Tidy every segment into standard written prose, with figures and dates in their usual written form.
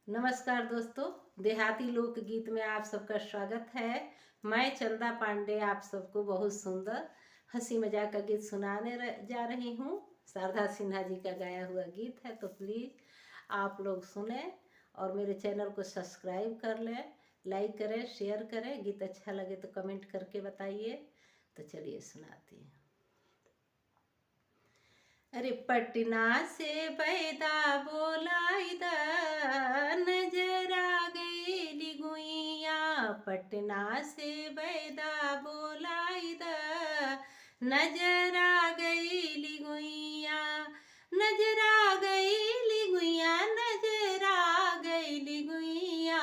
नमस्कार दोस्तों, देहाती लोकगीत में आप सबका स्वागत है। मैं चंदा पांडे आप सबको बहुत सुंदर हंसी मजाक का गीत सुनाने जा रही हूँ। शारदा सिन्हा जी का गाया हुआ गीत है, तो प्लीज़ आप लोग सुने और मेरे चैनल को सब्सक्राइब कर लें, लाइक करें, शेयर करें। गीत अच्छा लगे तो कमेंट करके बताइए। तो चलिए सुनाती हूँ। अरे पटना से बैदा बोलाई दा, नजर आ गई गुइया। पटना से बैदा बोलाई दा, नजर आ गई गुइया। नजर आ गई गुइया, नजर आ गई गुइया।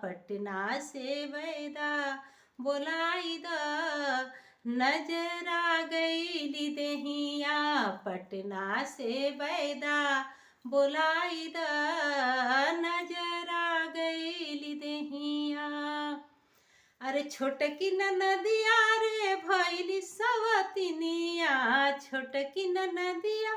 पटना से बैदा बोलाई दा, नजर आ गई दहिया। पटना से बैदा बोलाई दा, नजर आ गई दहिया। अरे छोटकी नदिया रे भैली सवतिनिया, छोटकी नदिया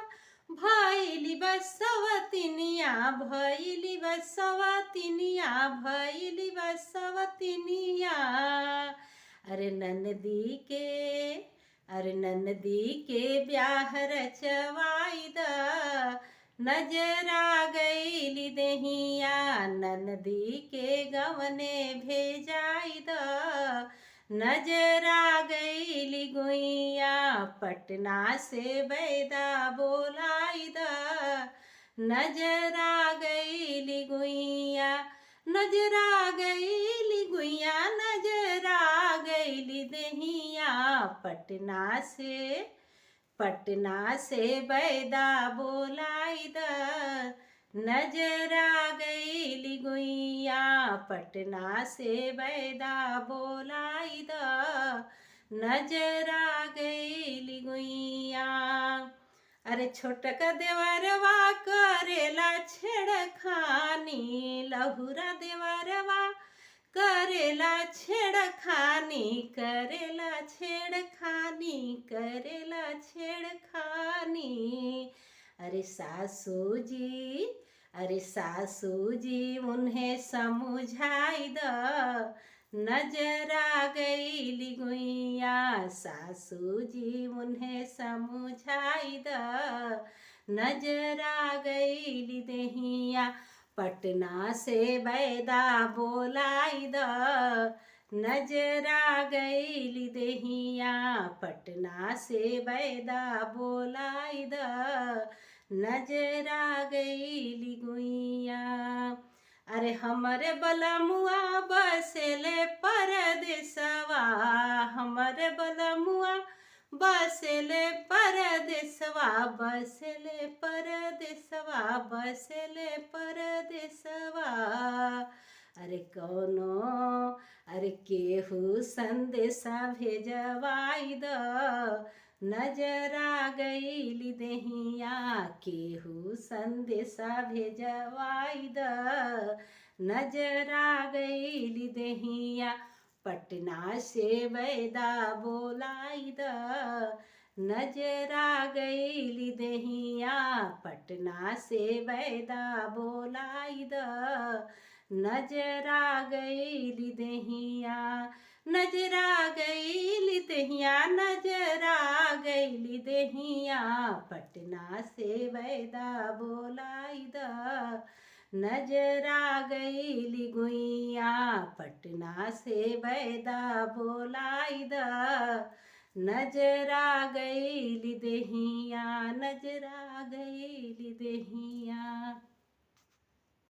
भैली बसवतिनिया, भैली बसवतिनिया, भैली बसवतिनिया। अरे ननदी के ब्याह रचवाई दा, नजर आ गई दहिया। ननदी के गवने भेजाई दा, नजर आ गई गुइया। पटना से बैदा बोलाई दा, नजर आ गई गुइया। नजर आ गई गुइया, नजर आ गई दहिया। पटना से बैदा बोलाई दा, नजर आ गई गुइया। पटना से बैदा बोलाई दा, नजर आ गई गुइया। अरे छोटका देवरवा करेला छेड़खानी, लहुरा देवरवा करेला छेड़खानी, करेला छेड़खानी, करेला छेड़खानी। अरे सासू जी उन्हें समझाई द, नजर आ गई गुइया। सासू जी उन्हें समझाई द, नजर आ गई दहिया। पटना से बैदा बोलाई द, नजर आ गई दहिया। पटना से बैदा बोलाई द, नजर आ गई गुइया। अरे हमरे बलमुआ बसेले परदेसवा, हमरे बलमुआ बसेले परदेसवा, बसेले परदेसवा, बसेले परदेसवा। अरे अरे केहू संदेशा भेजवाई द, नजर आ गई दहिया। केहू संदेशा भेजवाई द, नजर आ गई दहिया। पटना से बैदा बोलाई द, नजर आ गई दहिया। पटना से बैदा बोलाई द, नजर आ गई दहिया। नजर आ गई दहिया, नजर आ गई दहिया। पटना से बैदा बोलाई द, नजर आ गई गुइया। पटना से बैदा बोलाई द, नजर आ गई दहिया, नजर आ गई दहिया।